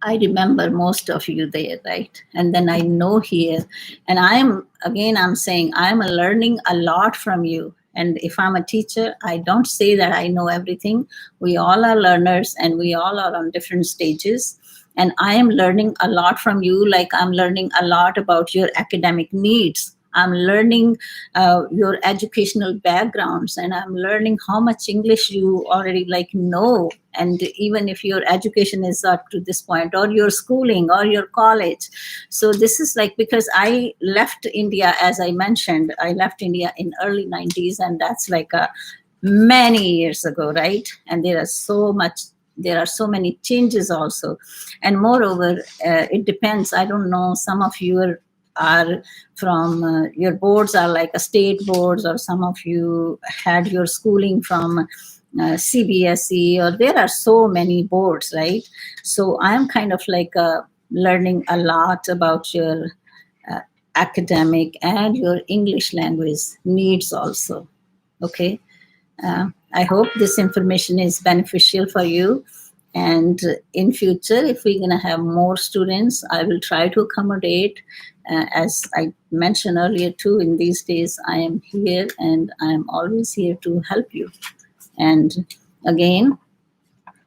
A: remember most of you there, right? And then I know here, and I'm saying I'm learning a lot from you. And if I'm a teacher, I don't say that I know everything. We all are learners, and we all are on different stages. And I am learning a lot from you, like I'm learning a lot about your academic needs. I'm learning your educational backgrounds, and I'm learning how much English you already know. And even if your education is up to this point, or your schooling, or your college. So this is because I left India, as I mentioned, I left India in early 90s, and that's many years ago, right? And there are so many changes also. And moreover, it depends. I don't know, some of you are from your boards are like a state boards, or some of you had your schooling from CBSE, or there are so many boards, right? So I'm kind of learning a lot about your academic and your English language needs also. Okay. I hope this information is beneficial for you. And in future, if we're going to have more students, I will try to accommodate. As I mentioned earlier too, in these days, I am here, and I am always here to help you. And again,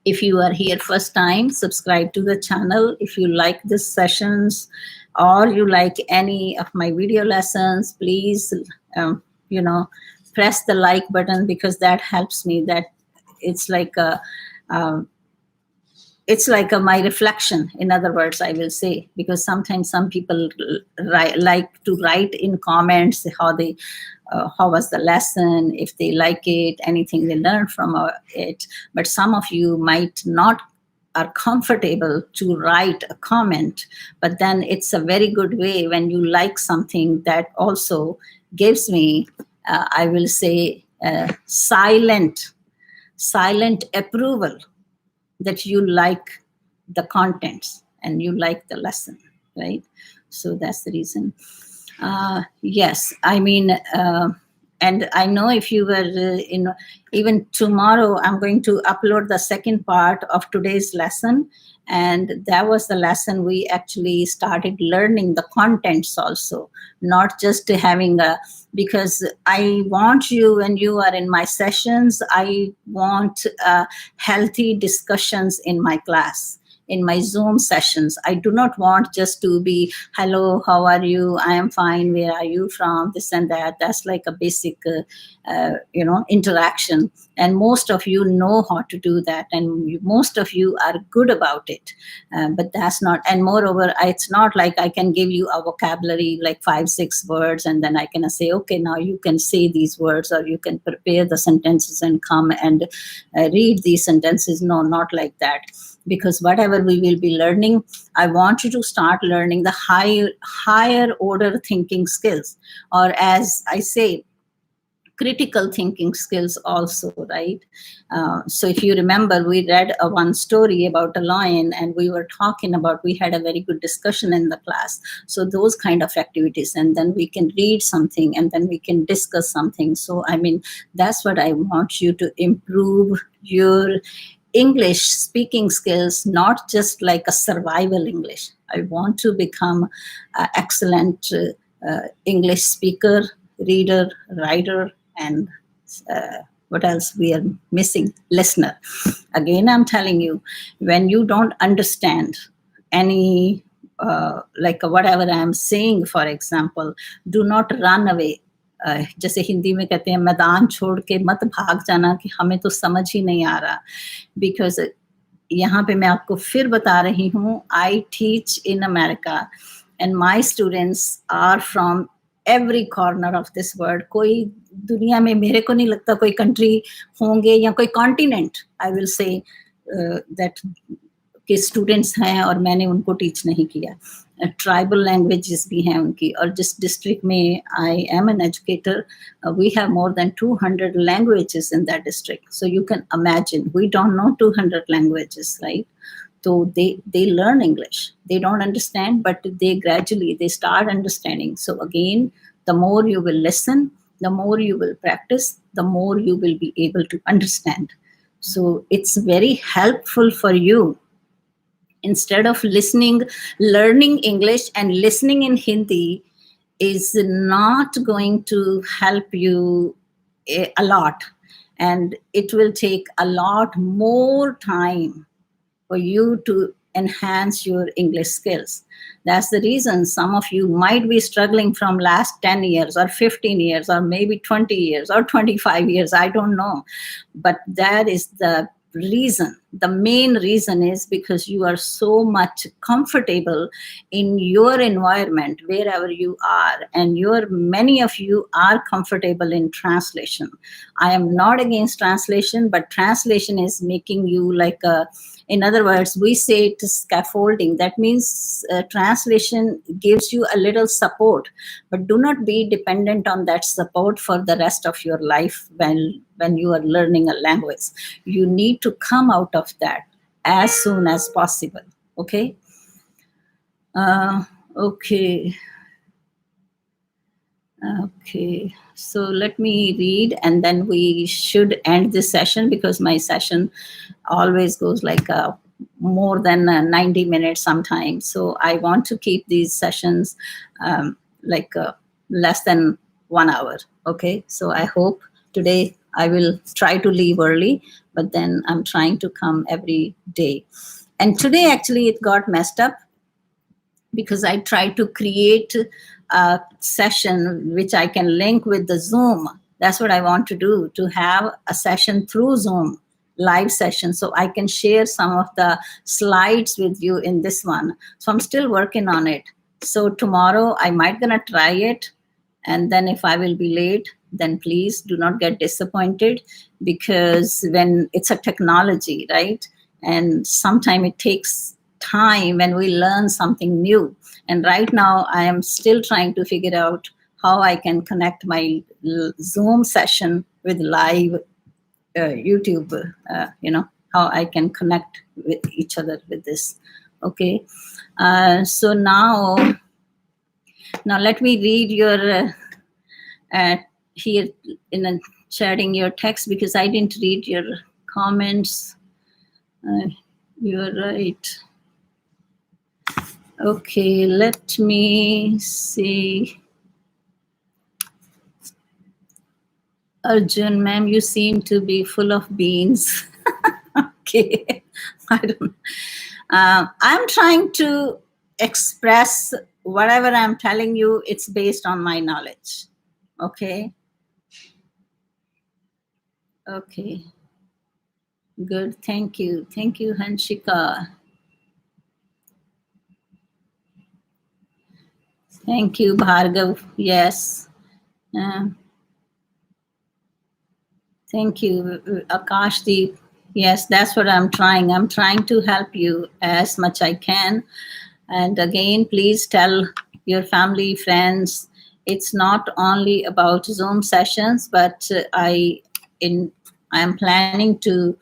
A: if you are here first time, subscribe to the channel. If you like these sessions, or you like any of my video lessons, please, press the like button, because that helps me. That it's my reflection. In other words, I will say, because sometimes some people like to write in comments how was the lesson, if they like it, anything they learned from it. But some of you might not are comfortable to write a comment, but then it's a very good way when you like something that also gives me, I will say, silent approval that you like the contents and you like the lesson, right? So that's the reason. Yes, I mean, and I know if you were even tomorrow, I'm going to upload the second part of today's lesson. And that was the lesson we actually started learning the contents also, not just having because I want you, when you are in my sessions, I want healthy discussions in my class, in my Zoom sessions. I do not want just to be, hello, how are you? I am fine. Where are you from? This and that. That's like a basic, interaction. And most of you know how to do that. And most of you are good about it. But that's not, and moreover, it's not like I can give you a vocabulary, like 5-6 words, and then I can say, okay, now you can say these words, or you can prepare the sentences and come and read these sentences. No, not like that. Because whatever we will be learning, I want you to start learning the higher order thinking skills, or as I say, critical thinking skills also, right? So if you remember, we read one story about a lion, and we were talking about, we had a very good discussion in the class. So those kind of activities, and then we can read something, and then we can discuss something. So I mean, that's what I want you to improve your English speaking skills, not just like a survival English. I want to become an excellent English speaker, reader, writer, and what else we are missing? Listener. Again, I'm telling you, when you don't understand any, like whatever I'm saying, for example, do not run away. जैसे हिंदी में कहते हैं, मैदान छोड़ के मत भाग जाना कि हमें तो समझ ही नहीं आ रहा. बिकॉज यहाँ पे मैं आपको फिर बता रही हूँ, I teach in America and my students are from every corner of this world. कोई दुनिया में, मेरे को नहीं लगता कोई कंट्री होंगे या कोई continent, I will say that, के स्टूडेंट्स हैं और मैंने उनको टीच नहीं किया. ट्राइबल लैंग्वेजेस भी हैं उनकी. और जिस डिस्ट्रिक्ट में I am an educator, we have more than 200 languages in that district. So you can imagine, we don't know 200 languages, right? So they learn English. They don't understand, but they gradually, they start understanding. So again, the more you will listen, the more you will practice, the more you will be able to understand. So it's very helpful for you. Instead of learning English and listening in Hindi is not going to help you a lot. And it will take a lot more time for you to enhance your English skills. That's the reason some of you might be struggling from last 10 years or 15 years or maybe 20 years or 25 years. I don't know. But that is the reason. The main reason is because you are so much comfortable in your environment, wherever you are, and many of you are comfortable in translation. I am not against translation, but translation is making you like a, in other words, we say it is scaffolding. That means translation gives you a little support, but do not be dependent on that support for the rest of your life when you are learning a language. You need to come out of that as soon as possible. Okay? Okay. Okay, so let me read, and then we should end this session, because my session always goes like more than 90 minutes sometimes. So I want to keep these sessions like less than 1 hour. Okay, so I hope today I will try to leave early, but then I'm trying to come every day. And today actually it got messed up, because I tried to create a session which I can link with the Zoom. That's what I want to do, to have a session through Zoom, live session, so I can share some of the slides with you in this one. So I'm still working on it. So tomorrow I might gonna try it, and then if I will be late, then please do not get disappointed, because when it's a technology, right? And sometimes it takes time when we learn something new. And right now I am still trying to figure out how I can connect my Zoom session with live YouTube, how I can connect with each other with this. Okay. So now let me read your here in sharing your text, because I didn't read your comments. You're right. Okay, let me see. Arjun, ma'am, you seem to be full of beans. Okay, I don't. I'm trying to express whatever I'm telling you. It's based on my knowledge. Okay. Okay. Good. Thank you. Thank you, Hanshika. Thank you, Bhargav. Yes. Thank you, Akashdeep. Yes, that's what I'm trying. I'm trying to help you as much I can. And again, please tell your family, friends. It's not only about Zoom sessions, but I'm planning to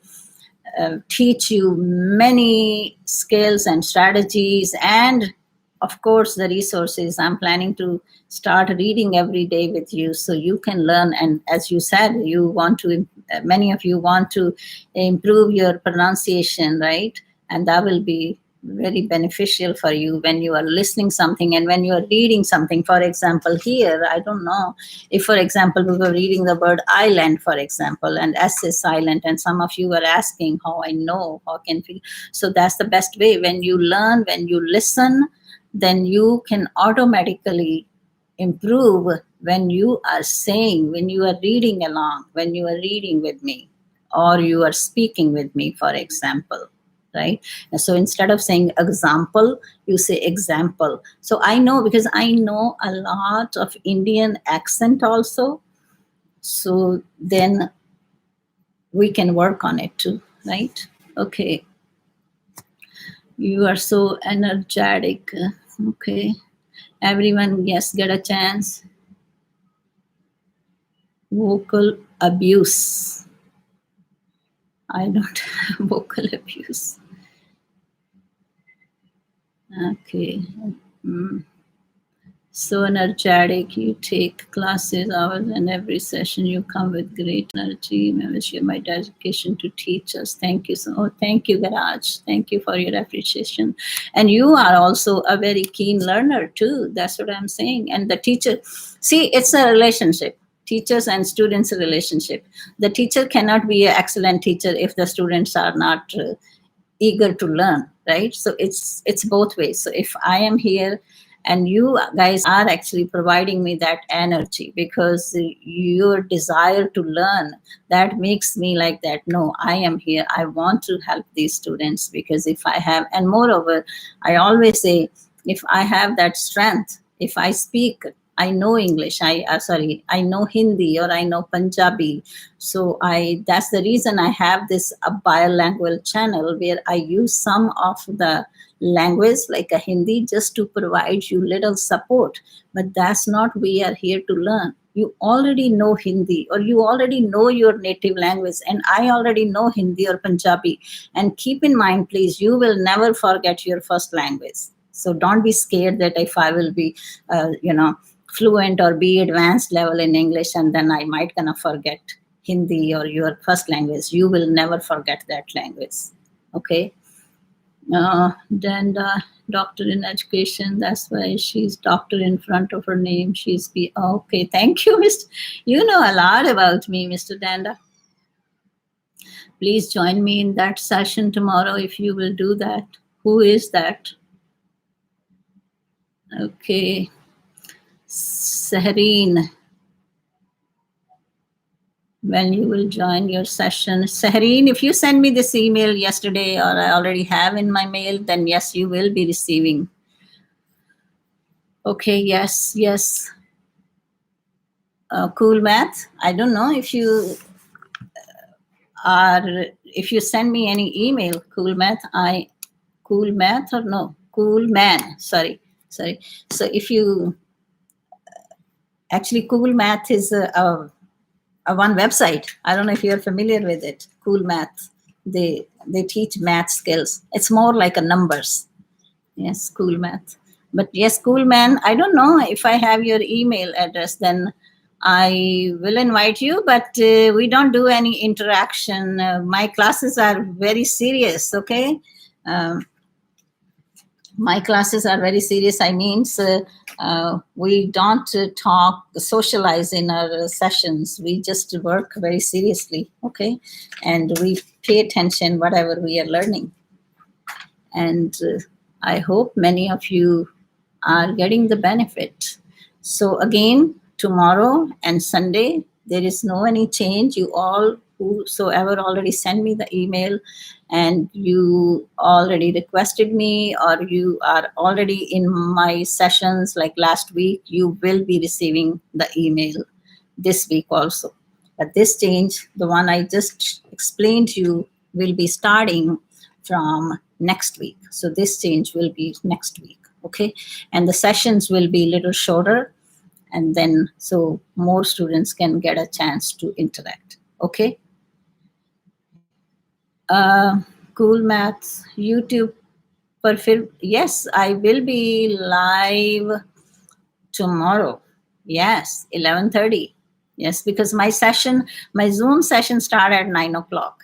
A: teach you many skills and strategies, and of course the resources. I'm planning to start reading every day with you so you can learn. And as you said, you want to, many of you want to improve your pronunciation, right? And that will be very beneficial for you when you are listening something and when you are reading something. For example, here, I don't know if, for example, we were reading the word island, for example, and SS silent, and some of you were asking how I know, how can we. So that's the best way. When you learn, when you listen, then you can automatically improve when you are saying, when you are reading along, when you are reading with me, or you are speaking with me, for example, right? And so instead of saying example, you say example. So I know, because I know a lot of Indian accent also. So then we can work on it too, right? Okay. You are so energetic. Okay. Everyone, yes, get a chance. Vocal abuse. I don't have vocal abuse. Okay. So energetic, you take classes, hours, and every session you come with great energy. I wish you my dedication to teach us. Thank you. Thank you, Garaj. Thank you for your appreciation. And you are also a very keen learner too. That's what I'm saying. And the teacher, see, it's a relationship. Teachers and students relationship. The teacher cannot be an excellent teacher if the students are not eager to learn, right? So it's both ways. So if I am here and you guys are actually providing me that energy, because your desire to learn, that makes me like that, no, I am here, I want to help these students. Because if I have, and moreover, I always say, if I have that strength, if I speak, I know English, I know Hindi, or I know Punjabi. So that's the reason I have this a bilingual channel where I use some of the language like a Hindi just to provide you little support. But that's not, we are here to learn. You already know Hindi, or you already know your native language, and I already know Hindi or Punjabi. And keep in mind, please, you will never forget your first language. So don't be scared that if I will be, fluent or be advanced level in English, and then I might gonna forget Hindi or your first language. You will never forget that language. Okay. Then the doctor in education, that's why she's doctor in front of her name. She's okay. Thank you, Mr. You know a lot about me, Mr. Danda. Please join me in that session tomorrow if you will do that. Who is that? Okay. Sahreen, when you will join your session. Sahreen, if you send me this email yesterday, or I already have in my mail, then yes, you will be receiving. Okay, yes. Cool Math. I don't know if you are if you send me any email, Cool Math, sorry. So if you, actually Cool Math is a one website. I don't know if you're familiar with it. Cool Math. They teach math skills. It's more like a numbers. Yes, Cool Math. But yes, Cool Man, I don't know if I have your email address, then I will invite you, but we don't do any interaction. My classes are very serious, okay? My classes are very serious. I mean, we don't socialize in our sessions. We just work very seriously, okay? And we pay attention whatever we are learning. And I hope many of you are getting the benefit. So again, tomorrow and Sunday, there is no any change. You all whosoever already sent me the email and you already requested me, or you are already in my sessions like last week, you will be receiving the email this week also. But this change, the one I just explained to you, will be starting from next week. So this change will be next week, okay? And the sessions will be a little shorter, and then so more students can get a chance to interact, okay? Cool Maths YouTube, yes, I will be live tomorrow. Yes, 11:30. Yes, because my Zoom session start at 9 o'clock.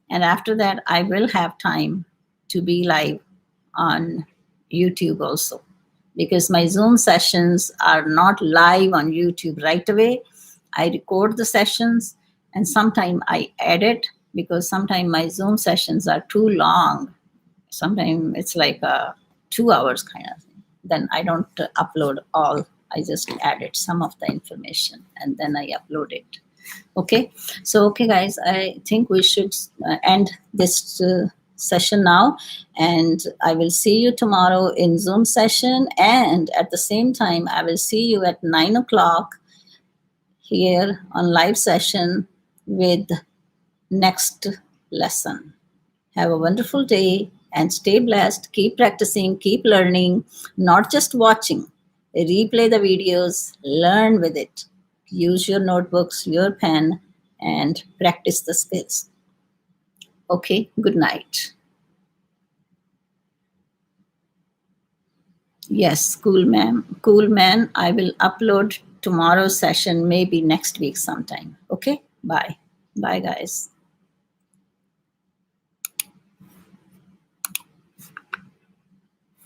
A: And after that, I will have time to be live on YouTube also, because my Zoom sessions are not live on YouTube right away. I record the sessions and sometimes I edit, because sometimes my Zoom sessions are too long. Sometimes it's like 2 hours kind of thing. Then I don't upload all. I just added some of the information and then I upload it. Okay, so okay guys, I think we should end this session now, and I will see you tomorrow in Zoom session, and at the same time I will see you at 9 o'clock here on live session with next lesson. Have a wonderful day and stay blessed. Keep practicing, keep learning, not just watching. Replay the videos, learn with it. Use your notebooks, your pen, and practice the skills. Okay, good night. Yes, cool man, I will upload tomorrow's session, maybe next week sometime. Okay, bye. Bye, guys.